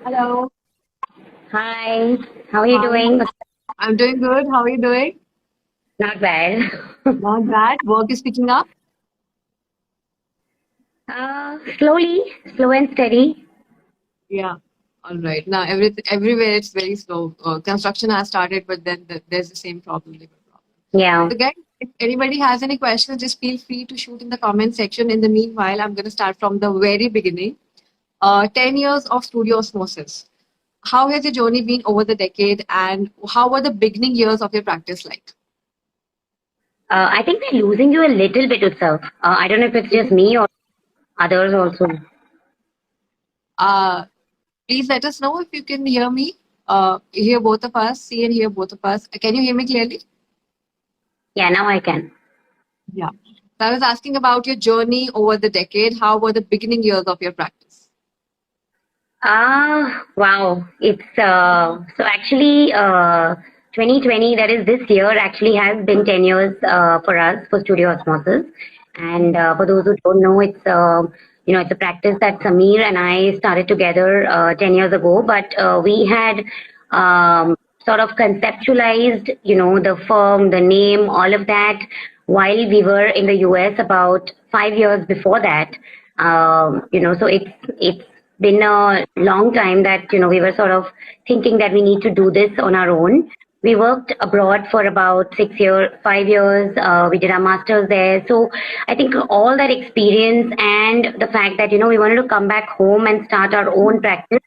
Hello. Hi, how are you Hi. doing? I'm doing good. How are you doing? Not bad. Not bad. Work is picking up. Slowly, slow and steady. Yeah. All right. Now, everywhere it's very slow. Construction has started, but then there's the same problem. Labor problem. Yeah. So, guys, if anybody has any questions, just feel free to shoot in the comment section. In the meanwhile, I'm going to start from the very beginning. 10 years of Studio Osmosis. How has your journey been over the decade, and how were the beginning years of your practice like? I think we're losing you a little bit itself. I don't know if it's just me or others also. Uh, Please let us know if you can hear me, hear both of us, see and hear both of us. Can you hear me clearly? Yeah, now I can. Yeah. So I was asking about your journey over the decade. How were the beginning years of your practice? Wow. It's so actually 2020, that is this year, actually has been 10 years for us for Studio Osmosis. And for those who don't know, it's a practice that Sameer and I started together 10 years ago. But we had sort of conceptualized, the firm, the name, all of that while we were in the US about 5 years before that. So it's been a long time that we were sort of thinking that we need to do this on our own. We worked abroad for about 6 years, 5 years. We did our masters there. So I think all that experience and the fact that we wanted to come back home and start our own practice.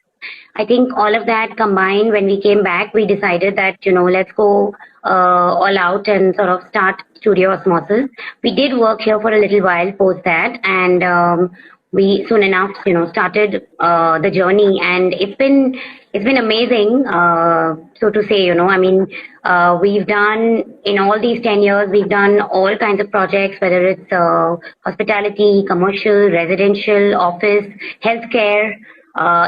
I think all of that combined, when we came back, we decided that, let's go all out and sort of start Studio Osmosis. We did work here for a little while post that, and we soon enough, started the journey, and it's been amazing, so to say. I mean, we've done in all these 10 years, we've done all kinds of projects, whether it's hospitality, commercial, residential, office, healthcare.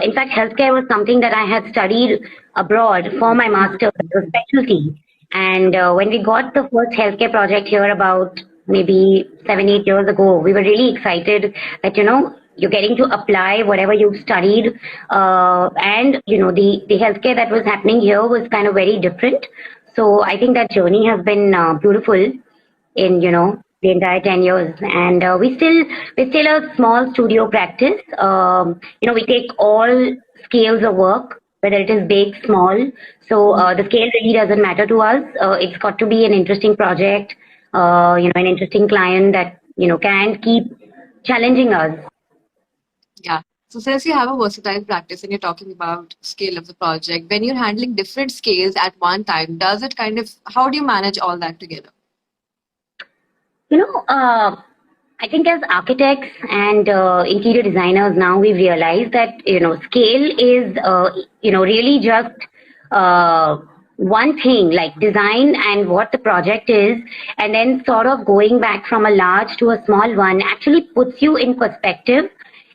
In fact, healthcare was something that I had studied abroad for my master's as a specialty. And when we got the first healthcare project here about maybe 7, 8 years ago, we were really excited that, you're getting to apply whatever you've studied. And, the healthcare that was happening here was kind of very different. So I think that journey has been beautiful in the entire 10 years, and we're still a small studio practice. We take all scales of work, whether it is big, small. So the scale really doesn't matter to us. It's got to be an interesting project, an interesting client that can keep challenging us. Yeah. So since you have a versatile practice and you're talking about scale of the project, when you're handling different scales at one time, does it kind of, how do you manage all that together? You know, I think as architects and interior designers now, we've realized that scale is really just uh, one thing, like design and what the project is, and then sort of going back from a large to a small one actually puts you in perspective.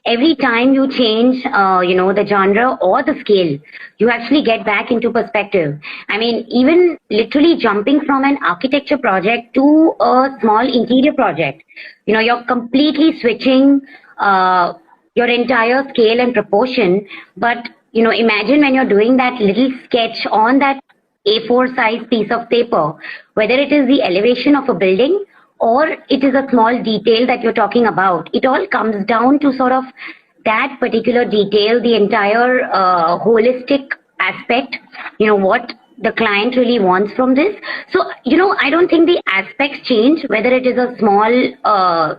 Every time you change, the genre or the scale, you actually get back into perspective. I mean, even literally jumping from an architecture project to a small interior project, you're completely switching your entire scale and proportion. But, imagine when you're doing that little sketch on that A4 size piece of paper, whether it is the elevation of a building or it is a small detail that you're talking about. It all comes down to sort of that particular detail, the entire holistic aspect, what the client really wants from this. So, I don't think the aspects change, whether it is a small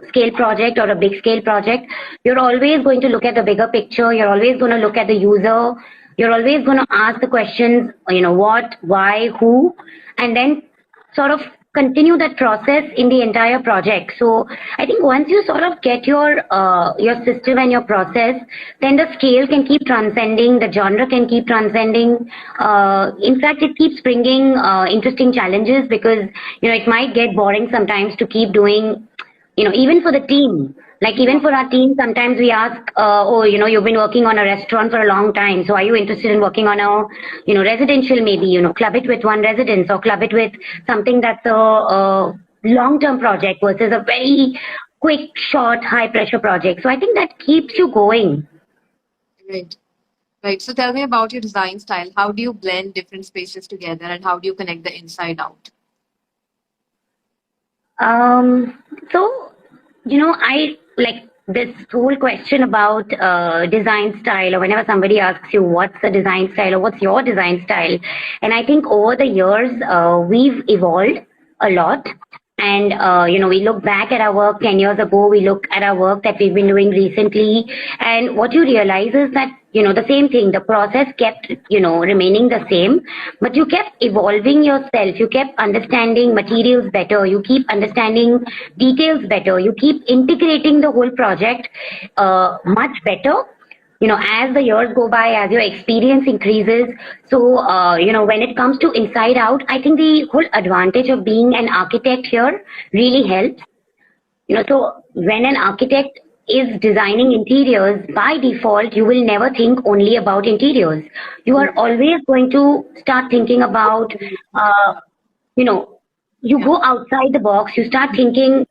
scale project or a big scale project. You're always going to look at the bigger picture. You're always going to look at the user. You're always going to ask the questions, what, why, who, and then sort of continue that process in the entire project. So I think once you sort of get your system and your process, then the scale can keep transcending, the genre can keep transcending. In fact, it keeps bringing interesting challenges, because it might get boring sometimes to keep doing, even for the team. Like even for our team, sometimes we ask, oh, you've been working on a restaurant for a long time. So are you interested in working on a, residential maybe, club it with one residence or club it with something that's a long-term project versus a very quick, short, high-pressure project. So I think that keeps you going. Right. Right. So tell me about your design style. How do you blend different spaces together and how do you connect the inside out? So, I like this whole question about design style, or whenever somebody asks you what's the design style or what's your design style. And I think over the years, we've evolved a lot. And, we look back at our work 10 years ago, we look at our work that we've been doing recently. And what you realize is that, the same thing, the process kept, remaining the same, but you kept evolving yourself. You kept understanding materials better. You keep understanding details better. You keep integrating the whole project much better, as the years go by, as your experience increases. So, when it comes to inside out, I think the whole advantage of being an architect here really helps. So when an architect is designing interiors, by default, you will never think only about interiors. You are always going to start thinking about, you know, you go outside the box, you start thinking,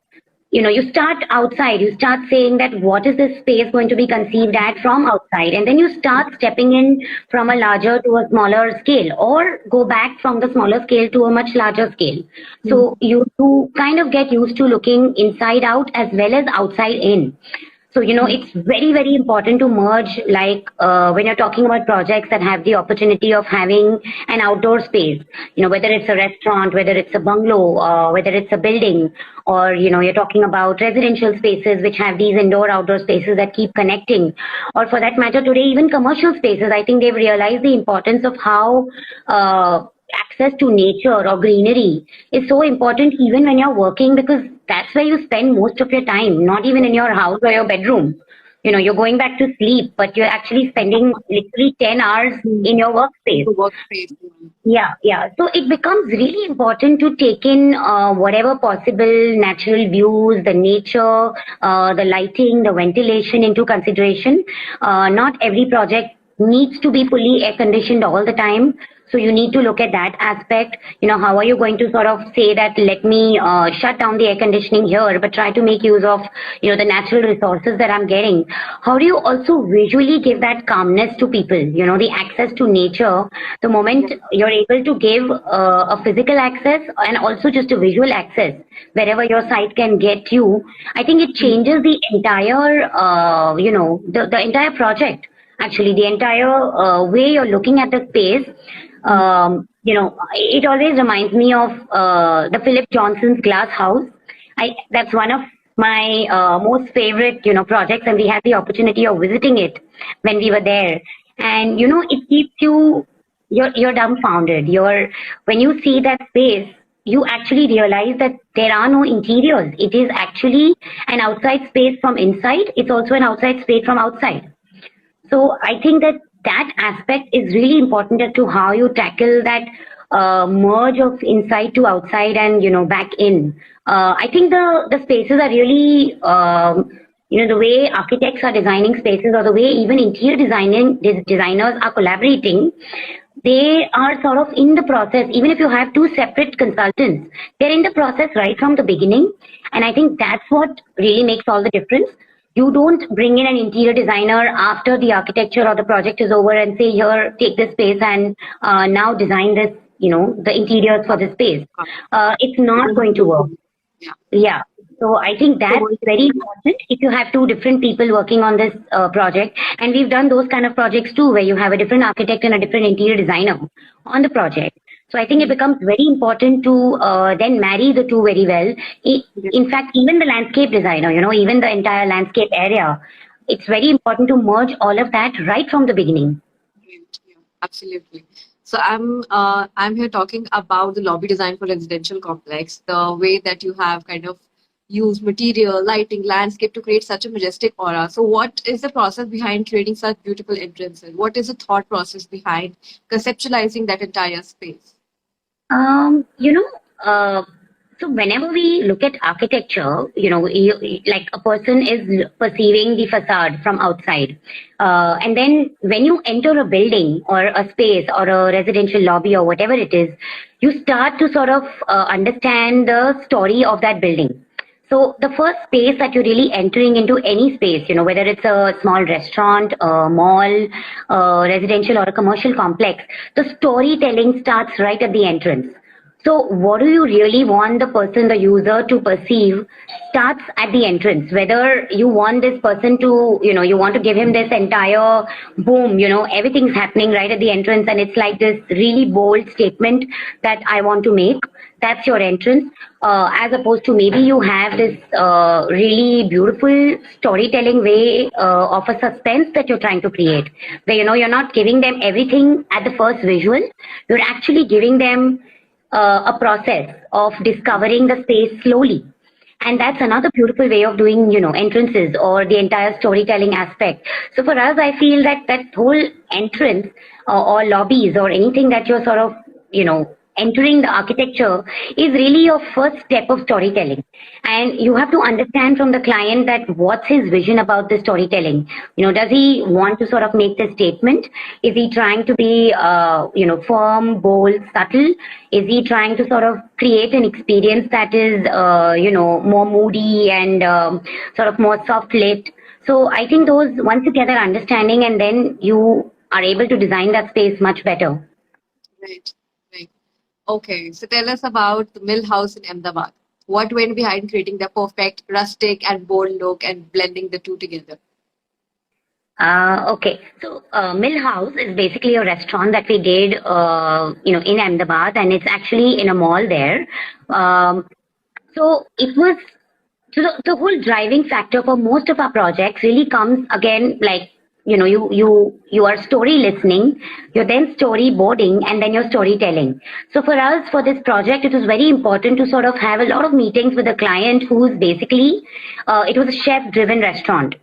you start outside, you start saying that what is this space going to be conceived at from outside, and then you start stepping in from a larger to a smaller scale, or go back from the smaller scale to a much larger scale. So you kind of get used to looking inside out as well as outside in. So, it's very, very important to merge, like when you're talking about projects that have the opportunity of having an outdoor space, whether it's a restaurant, whether it's a bungalow, whether it's a building, or, you're talking about residential spaces which have these indoor outdoor spaces that keep connecting, or for that matter, today, even commercial spaces. I think they've realized the importance of how access to nature or greenery is so important even when you're working, because that's where you spend most of your time, not even in your house or your bedroom. You're going back to sleep, but you're actually spending literally 10 hours in your workspace. The workspace. Yeah, yeah. So it becomes really important to take in whatever possible natural views, the nature, the lighting, the ventilation into consideration. Not every project needs to be fully air conditioned all the time. So you need to look at that aspect. How are you going to sort of say that, let me shut down the air conditioning here, but try to make use of, the natural resources that I'm getting. How do you also visually give that calmness to people, the access to nature, the moment you're able to give a physical access and also just a visual access wherever your site can get you, I think it changes the entire, the entire project. Actually, the entire way you're looking at the space. It always reminds me of the Philip Johnson's glass house. That's one of my most favorite, projects, and we had the opportunity of visiting it when we were there. And it keeps you're dumbfounded. When you see that space, you actually realize that there are no interiors. It is actually an outside space from inside. It's also an outside space from outside. So I think that aspect is really important as to how you tackle that merge of inside to outside and, back in. I think the spaces are really, the way architects are designing spaces, or the way even interior designers are collaborating, they are sort of in the process. Even if you have two separate consultants, they're in the process right from the beginning. And I think that's what really makes all the difference. You don't bring in an interior designer after the architecture or the project is over and say, here, take this space and now design this, the interiors for this space. It's not going to work. Yeah. So I think that's very important if you have two different people working on this project. And we've done those kind of projects too, where you have a different architect and a different interior designer on the project. So I think it becomes very important to then marry the two very well. In fact, even the landscape designer, even the entire landscape area, it's very important to merge all of that right from the beginning. Yeah, absolutely. So I'm here talking about the lobby design for residential complex, the way that you have kind of used material, lighting, landscape to create such a majestic aura. So what is the process behind creating such beautiful entrances? What is the thought process behind conceptualizing that entire space? So whenever we look at architecture, like a person is perceiving the facade from outside. And then when you enter a building or a space or a residential lobby or whatever it is, you start to sort of understand the story of that building. So the first space that you're really entering into any space, whether it's a small restaurant, a mall, residential or a commercial complex, the storytelling starts right at the entrance. So what do you really want the person, the user to perceive starts at the entrance. Whether you want this person to, you want to give him this entire boom, everything's happening right at the entrance and it's like this really bold statement that I want to make. That's your entrance. As opposed to maybe you have this really beautiful storytelling way of a suspense that you're trying to create. Where, you're not giving them everything at the first visual. You're actually giving them a process of discovering the space slowly. And that's another beautiful way of doing, entrances or the entire storytelling aspect. So for us, I feel that that whole entrance or lobbies or anything that you're sort of, entering the architecture is really your first step of storytelling. And you have to understand from the client that what's his vision about the storytelling. Does he want to sort of make this statement? Is he trying to be, firm, bold, subtle? Is he trying to sort of create an experience that is, more moody and sort of more soft lit? So I think those, once you get that understanding, and then you are able to design that space much better. Right. Right. Okay. So tell us about the Mill House in Ahmedabad. What went behind creating the perfect rustic and bold look and blending the two together? Okay, so Mill House is basically a restaurant that we did, in Ahmedabad, and it's actually in a mall there. So it was, so the whole driving factor for most of our projects really comes again, like, you are story listening, you're then storyboarding, and then you're storytelling. So for us, for this project, it was very important to sort of have a lot of meetings with the client who's basically, it was a chef-driven restaurant.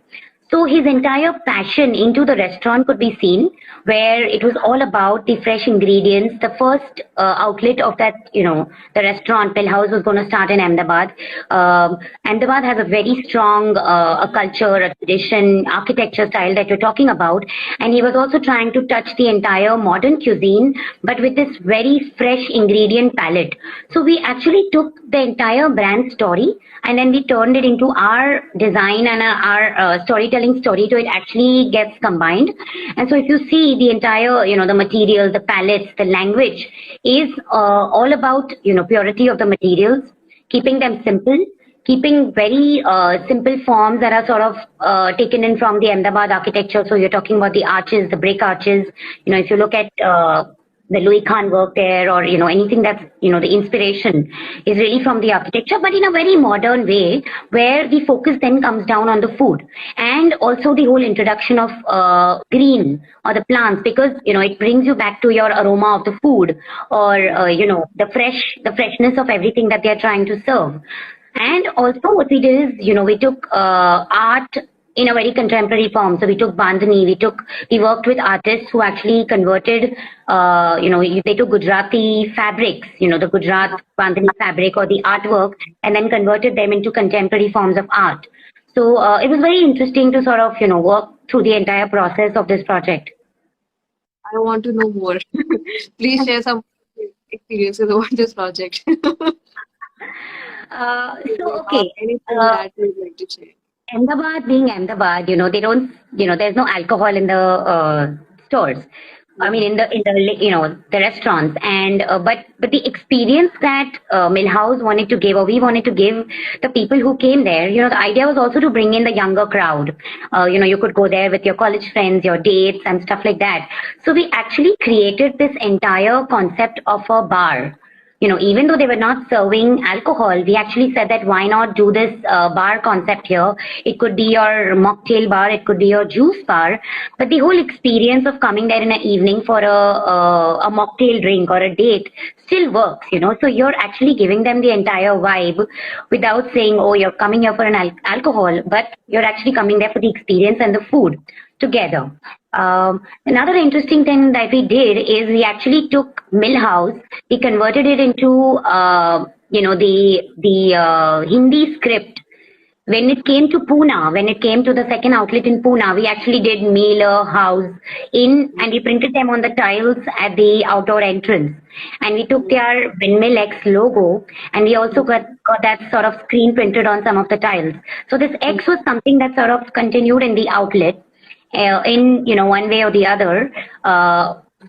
So his entire passion into the restaurant could be seen, where it was all about the fresh ingredients. The first outlet of that, the restaurant, Mill House, was going to start in Ahmedabad. Ahmedabad has a very strong a culture, a tradition, architecture style that you're talking about. And he was also trying to touch the entire modern cuisine, but with this very fresh ingredient palette. So we actually took the entire brand story and then we turned it into our design and our storytelling story, so it actually gets combined. And so if you see the entire, the materials, the palettes, the language is all about, purity of the materials, keeping them simple, keeping very simple forms that are sort of taken in from the Ahmedabad architecture. So you're talking about the arches, the brick arches. If you look at the Louis Khan work there, or anything that's the inspiration is really from the architecture, but in a very modern way, where the focus then comes down on the food and also the whole introduction of green or the plants, because it brings you back to your aroma of the food, or the freshness of everything that they're trying to serve. And also what we did is, we took art in a very contemporary form. So we took Bandhani, we worked with artists who actually converted, they took Gujarati fabrics, the Gujarat Bandhani fabric or the artwork, and then converted them into contemporary forms of art. So it was very interesting to sort of, work through the entire process of this project. I want to know more. Please share some experiences about this project. Okay. Anything that you would like to share? Ahmedabad being Ahmedabad, they don't, there's no alcohol in the stores. I mean, in the the restaurants, and but the experience that Mill House wanted to give, or we wanted to give the people who came there, the idea was also to bring in the younger crowd. You could go there with your college friends, your dates, and stuff like that. So we actually created this entire concept of a bar. Even though they were not serving alcohol, we actually said that why not do this bar concept here? It could be your mocktail bar, it could be your juice bar, but the whole experience of coming there in an evening for a mocktail drink or a date still works, So you're actually giving them the entire vibe without saying, oh, you're coming here for an alcohol, but you're actually coming there for the experience and the food together. Another interesting thing that we did is we actually took Mill House, we converted it into, the Hindi script when it came to Pune, when it came to the second outlet in Pune, we actually did mailer, house in, and we printed them on the tiles at the outdoor entrance. And we took their Windmill X logo, and we also got that sort of screen printed on some of the tiles. So this X was something that sort of continued in the outlet, in one way or the other.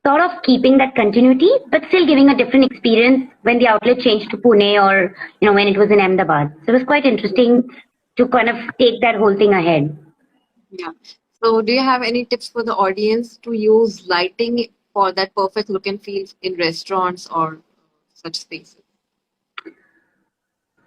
Sort of keeping that continuity, but still giving a different experience when the outlet changed to Pune or when it was in Ahmedabad. So it was quite interesting to kind of take that whole thing ahead. Yeah. So, do you have any tips for the audience to use lighting for that perfect look and feel in restaurants or such spaces?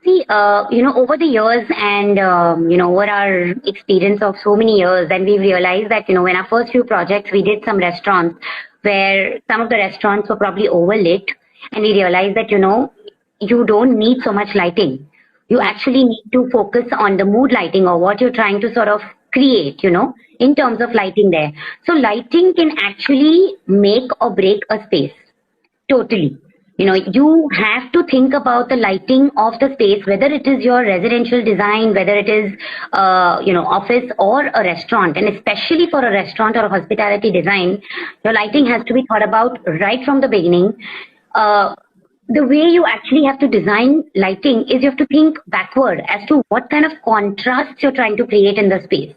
See, over the years and, over our experience of so many years, and we realized that, when our first few projects, we did some restaurants where some of the restaurants were probably overlit, and we realized that, you don't need so much lighting. You actually need to focus on the mood lighting or what you're trying to sort of create, in terms of lighting there. So lighting can actually make or break a space. Totally. You have to think about the lighting of the space, whether it is your residential design, whether it is, office or a restaurant. And especially for a restaurant or a hospitality design, your lighting has to be thought about right from the beginning. The way you actually have to design lighting is you have to think backward as to what kind of contrasts you're trying to create in the space.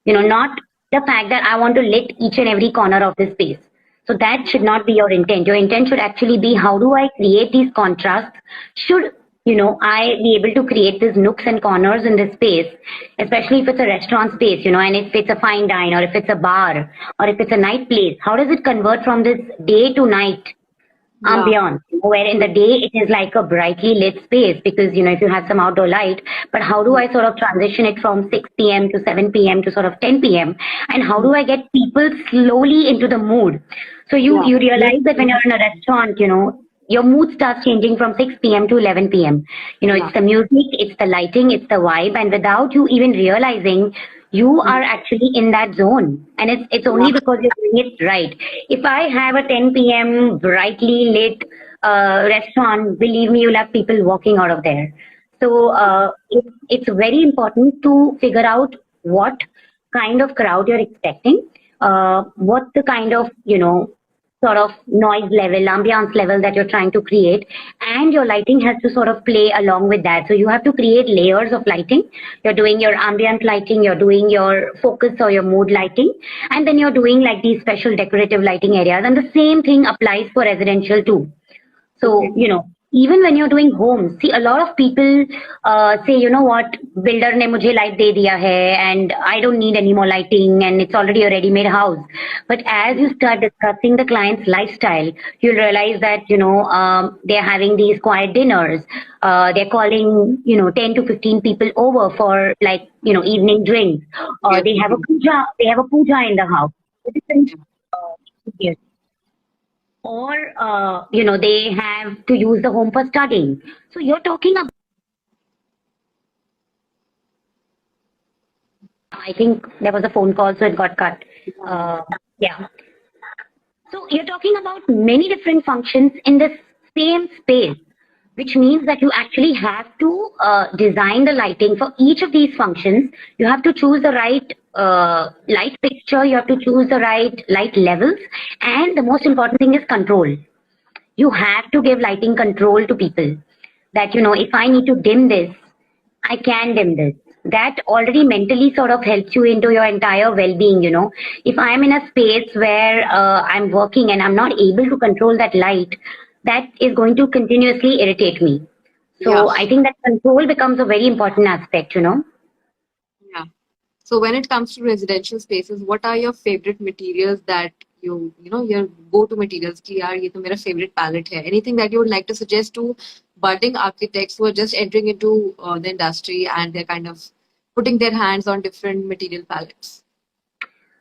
Not the fact that I want to lit each and every corner of the space. So that should not be your intent. Your intent should actually be, how do I create these contrasts? Should, I be able to create these nooks and corners in this space, especially if it's a restaurant space, and if it's a fine dine or if it's a bar or if it's a night place, how does it convert from this day to night ambiance, where in the day it is like a brightly lit space because, if you have some outdoor light, but how do I sort of transition it from 6 p.m. to 7 p.m. to sort of 10 p.m. and how do I get people slowly into the mood? So you realize that when you're in a restaurant, your mood starts changing from 6 p.m. to 11 p.m. It's the music, it's the lighting, it's the vibe, and without you even realizing, you are actually in that zone, and it's only because you're doing it right. If I have a 10 p.m. brightly lit restaurant, believe me, you'll have people walking out of there. So it's very important to figure out what kind of crowd you're expecting, what the kind of sort of noise level, ambiance level that you're trying to create, and your lighting has to sort of play along with that. So you have to create layers of lighting. You're doing your ambient lighting, you're doing your focus or your mood lighting, and then you're doing like these special decorative lighting areas. And the same thing applies for residential too. So, even when you're doing homes, see, a lot of people say, what, builder ne mujhe light de diya hai and I don't need any more lighting and it's already a ready-made house. But as you start discussing the client's lifestyle, you'll realize that, they're having these quiet dinners. They're calling, 10 to 15 people over for like, evening drinks. Or they have a puja in the house. Or, they have to use the home for studying. So you're talking about, I think there was a phone call, so it got cut. Yeah. So you're talking about many different functions in the same space, which means that you actually have to design the lighting for each of these functions. You have to choose the right light fixture, you have to choose the right light levels, and the most important thing is control. You have to give lighting control to people. That, if I need to dim this, I can dim this. That already mentally sort of helps you into your entire well-being, If I'm in a space where I'm working and I'm not able to control that light, that is going to continuously irritate me. So I think that control becomes a very important aspect, Yeah. So when it comes to residential spaces, what are your favorite materials that your go-to materials? कि यार ये तो मेरा favorite palette है. Anything that you would like to suggest to budding architects who are just entering into the industry and they're kind of putting their hands on different material palettes?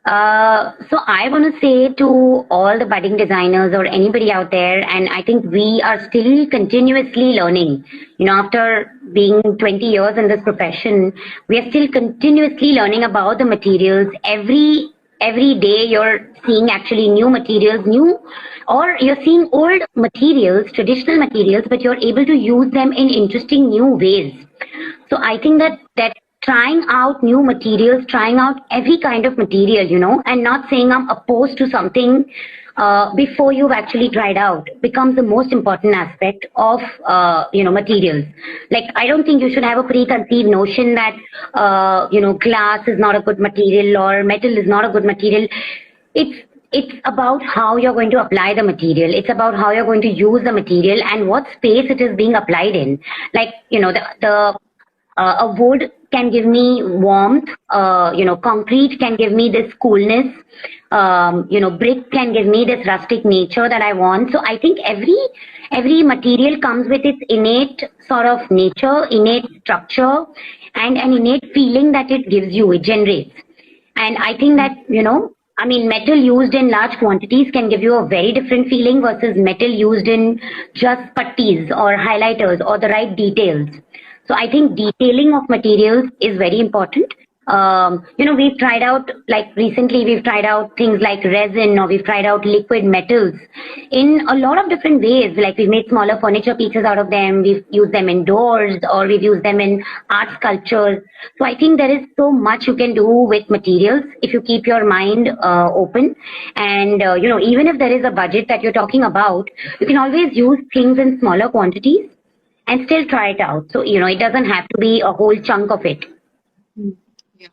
So I want to say to all the budding designers or anybody out there, and I think we are still continuously learning. After being 20 years in this profession, we are still continuously learning about the materials. Every day you're seeing actually new materials, or you're seeing old materials, traditional materials, but you're able to use them in interesting new ways. So I think that trying out new materials, trying out every kind of material, and not saying I'm opposed to something before you've actually tried out becomes the most important aspect of, materials. Like, I don't think you should have a preconceived notion that, glass is not a good material or metal is not a good material. It's about how you're going to apply the material. It's about how you're going to use the material and what space it is being applied in. Like, a wood can give me warmth, concrete can give me this coolness, brick can give me this rustic nature that I want. So I think every material comes with its innate sort of nature, innate structure, and an innate feeling that it gives you, it generates. And I think that, metal used in large quantities can give you a very different feeling versus metal used in just putties or highlighters or the right details. So I think detailing of materials is very important. We've tried out, like recently we've tried out things like resin, or we've tried out liquid metals in a lot of different ways. Like, we've made smaller furniture pieces out of them, we've used them indoors, or we've used them in art sculptures. So I think there is so much you can do with materials if you keep your mind open. And, even if there is a budget that you're talking about, you can always use things in smaller quantities and still try it out. So, it doesn't have to be a whole chunk of it. Yeah.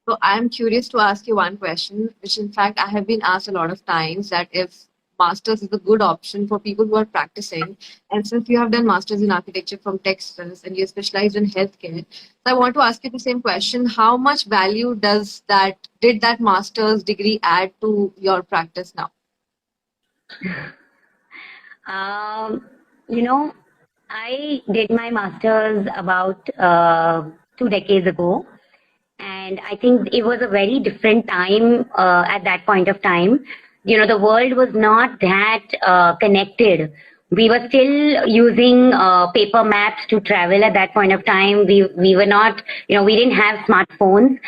So I'm curious to ask you one question, which in fact I have been asked a lot of times, that if masters is a good option for people who are practicing, and since you have done masters in architecture from Texas and you're specialized in healthcare, so I want to ask you the same question: how much value did that master's degree add to your practice now? I did my master's about 2 decades ago, and I think it was a very different time at that point of time. The world was not that connected. We were still using paper maps to travel at that point of time. We were not, we didn't have smartphones.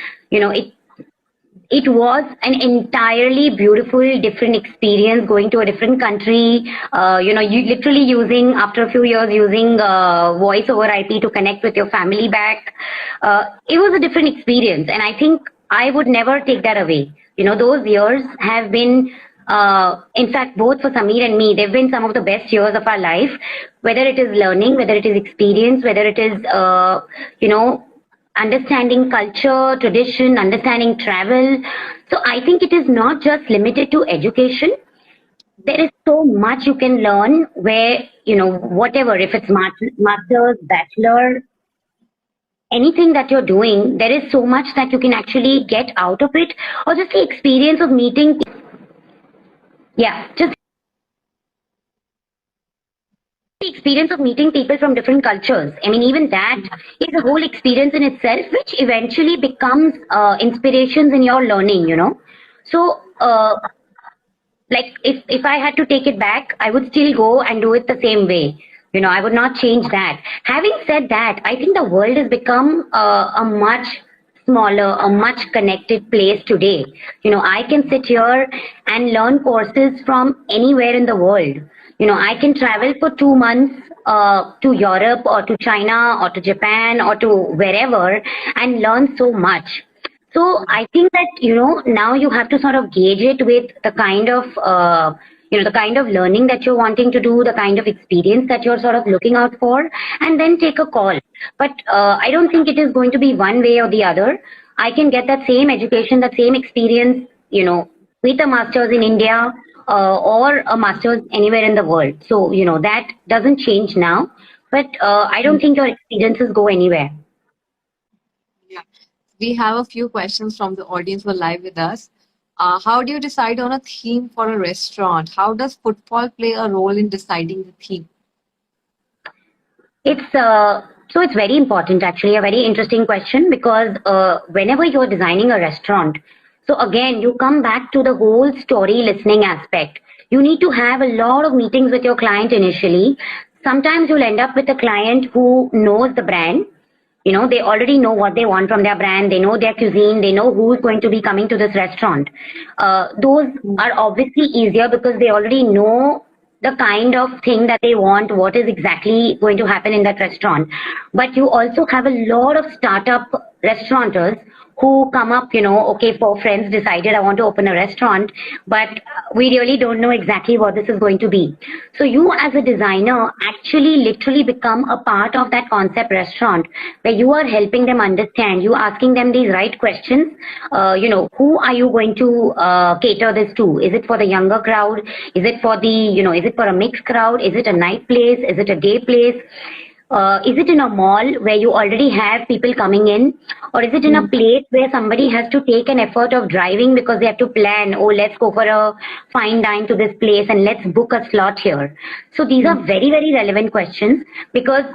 It was an entirely beautiful, different experience going to a different country, you literally using, after a few years, using voice over IP to connect with your family back. It was a different experience, and I think I would never take that away. Those years have been, in fact, both for Sameer and me, they've been some of the best years of our life, whether it is learning, whether it is experience, whether it is, understanding culture, tradition, understanding travel. So I think it is not just limited to education. There is so much you can learn where, whatever, if it's master's, bachelor, anything that you're doing, there is so much that you can actually get out of it, or just the experience of meeting. Yeah, just the experience of meeting people from different cultures. I mean, even that is a whole experience in itself, which eventually becomes inspirations in your learning, So, like, if I had to take it back, I would still go and do it the same way. I would not change that. Having said that, I think the world has become a much smaller, a much connected place today. I can sit here and learn courses from anywhere in the world. I can travel for 2 months to Europe or to China or to Japan or to wherever and learn so much. So I think that, now you have to sort of gauge it with the kind of, the kind of learning that you're wanting to do, the kind of experience that you're sort of looking out for, and then take a call. But I don't think it is going to be one way or the other. I can get that same education, that same experience, with a master's in India, or a master's anywhere in the world. So, that doesn't change now, but I don't think your experiences go anywhere. Yeah. We have a few questions from the audience who are live with us. How do you decide on a theme for a restaurant? How does footfall play a role in deciding the theme? So it's very important, actually, a very interesting question, because whenever you're designing a restaurant, so again, you come back to the whole story listening aspect. You need to have a lot of meetings with your client initially. Sometimes you'll end up with a client who knows the brand. They already know what they want from their brand. They know their cuisine. They know who's going to be coming to this restaurant. Those are obviously easier because they already know the kind of thing that they want, what is exactly going to happen in that restaurant. But you also have a lot of startup restaurateurs who come up, okay, 4 friends decided I want to open a restaurant, but we really don't know exactly what this is going to be. So you as a designer actually literally become a part of that concept restaurant where you are helping them understand, you asking them these right questions, who are you going to cater this to? Is it for the younger crowd? Is it for is it for a mixed crowd? Is it a night place? Is it a day place? Is it in a mall where you already have people coming in, or is it in a place where somebody has to take an effort of driving because they have to plan, oh, let's go for a fine dine to this place and let's book a slot here. So these are very, very relevant questions, because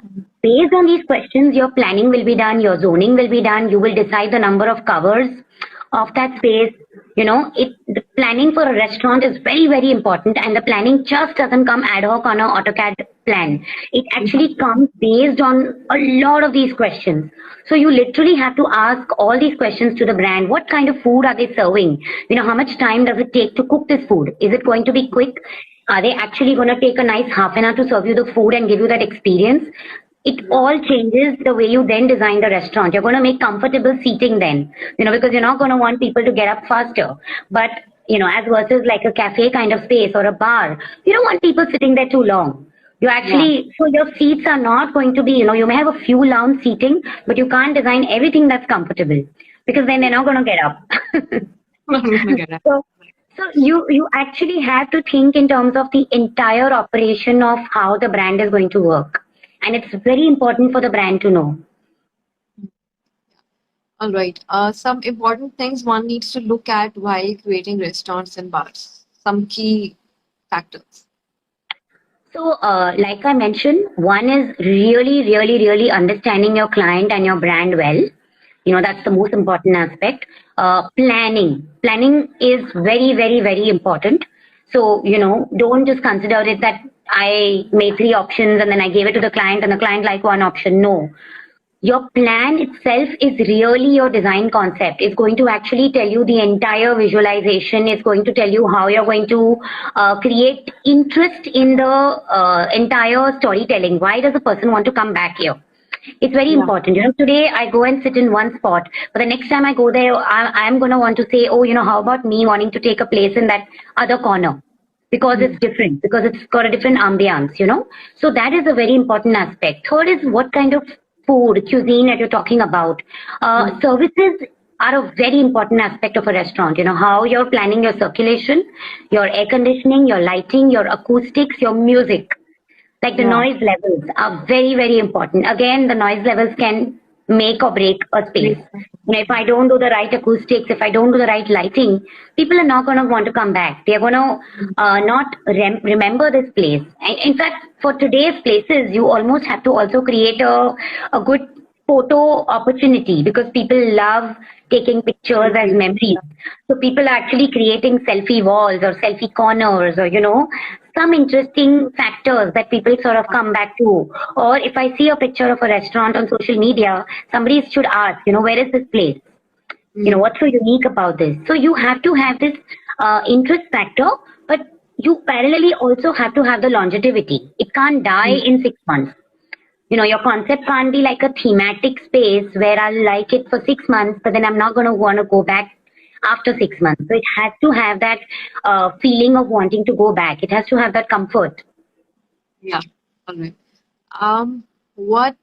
based on these questions, your planning will be done, your zoning will be done, you will decide the number of covers of that space. The planning for a restaurant is very, very important, and the planning just doesn't come ad hoc on an AutoCAD plan. It actually comes based on a lot of these questions. So you literally have to ask all these questions to the brand. What kind of food are they serving? How much time does it take to cook this food? Is it going to be quick? Are they actually going to take a nice half an hour to serve you the food and give you that experience? It all changes the way you then design the restaurant. You're going to make comfortable seating then, because you're not going to want people to get up faster. But, as versus like a cafe kind of space or a bar, you don't want people sitting there too long. You actually, so your seats are not going to be, you may have a few lounge seating, but you can't design everything that's comfortable, because then they're not going to get up. So you actually have to think in terms of the entire operation of how the brand is going to work. And it's very important for the brand to know. All right. Some important things one needs to look at while creating restaurants and bars. Some key factors. So, like I mentioned, one is really, really, really understanding your client and your brand well. That's the most important aspect. Planning. Planning is very, very, very important. So, don't just consider it that I made 3 options and then I gave it to the client and the client liked one option. No. Your plan itself is really your design concept. It's going to actually tell you the entire visualization. It's going to tell you how you're going to create interest in the entire storytelling. Why does a person want to come back here? It's very important. Today I go and sit in one spot, but the next time I go there, I'm going to want to say, oh, how about me wanting to take a place in that other corner? Because it's different, because it's got a different ambiance, So that is a very important aspect. Third is what kind of food, cuisine that you're talking about. Services are a very important aspect of a restaurant. How you're planning your circulation, your air conditioning, your lighting, your acoustics, your music. Like the noise levels are very, very important. Again, the noise levels can make or break a space. If I don't do the right acoustics, if I don't do the right lighting, people are not going to want to come back. They're going to not remember this place. In fact, for today's places, you almost have to also create a good photo opportunity, because people love taking pictures as memories. So people are actually creating selfie walls or selfie corners, or, some interesting factors that people sort of come back to. Or if I see a picture of a restaurant on social media, somebody should ask, where is this place? What's so unique about this? So you have to have this interest factor, but you parallelly also have to have the longevity. It can't die in 6 months. Your concept can't be like a thematic space where I'll like it for 6 months, but then I'm not going to want to go back after 6 months. So it has to have that feeling of wanting to go back. It has to have that comfort. Yeah. All right. What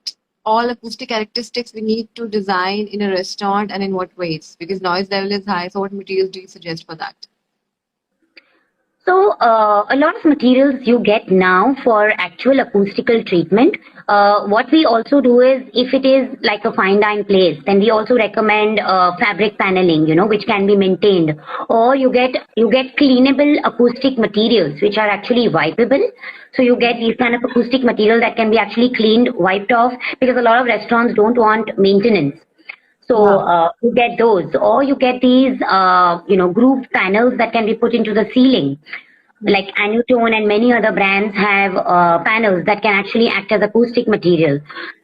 all acoustic characteristics we need to design in a restaurant, and in what ways? Because noise level is high. So what materials do you suggest for that? So a lot of materials you get now for actual acoustical treatment. What we also do is, if it is like a fine dine place, then we also recommend fabric paneling, which can be maintained. Or you get cleanable acoustic materials, which are actually wipeable. So you get these kind of acoustic material that can be actually cleaned, wiped off, because a lot of restaurants don't want maintenance. So you get those, or you get these, grooved panels that can be put into the ceiling. Like Anutone and many other brands have panels that can actually act as acoustic material.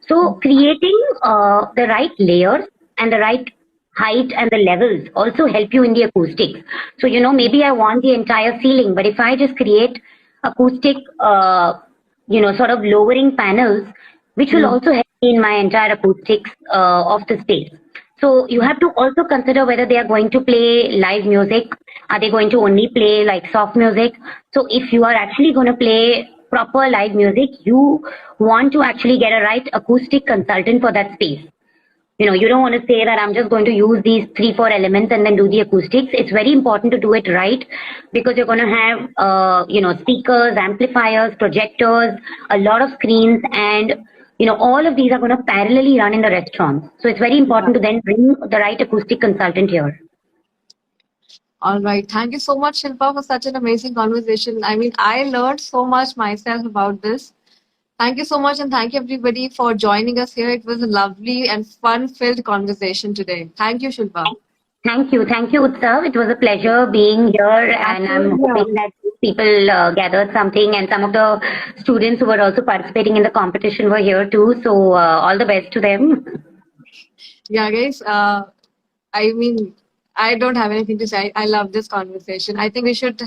So creating the right layers and the right height and the levels also help you in the acoustics. So, maybe I want the entire ceiling, but if I just create acoustic, sort of lowering panels, which will also help me in my entire acoustics of the space. So you have to also consider whether they are going to play live music. Are they going to only play like soft music? So if you are actually going to play proper live music, you want to actually get a right acoustic consultant for that space. You don't want to say that I'm just going to use these 3-4 elements and then do the acoustics. It's very important to do it right, because you're going to have speakers, amplifiers, projectors, a lot of screens, and all of these are going to parallelly run in the restaurants. So it's very important to then bring the right acoustic consultant here. All right. Thank you so much, Shilpa, for such an amazing conversation. I mean, I learned so much myself about this. Thank you so much, and thank you everybody for joining us here. It was a lovely and fun-filled conversation today. Thank you, Shilpa. Thank you, Utsav. It was a pleasure being here, and I'm hoping that people gathered something, and some of the students who were also participating in the competition were here too. So all the best to them. Yeah, guys. I mean, I don't have anything to say. I love this conversation. I think we should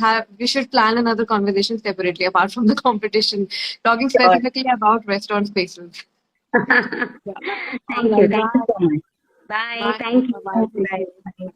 plan another conversation separately apart from the competition, talking specifically about restaurant spaces. Thank you so much. Bye. Thank you. Bye. Bye.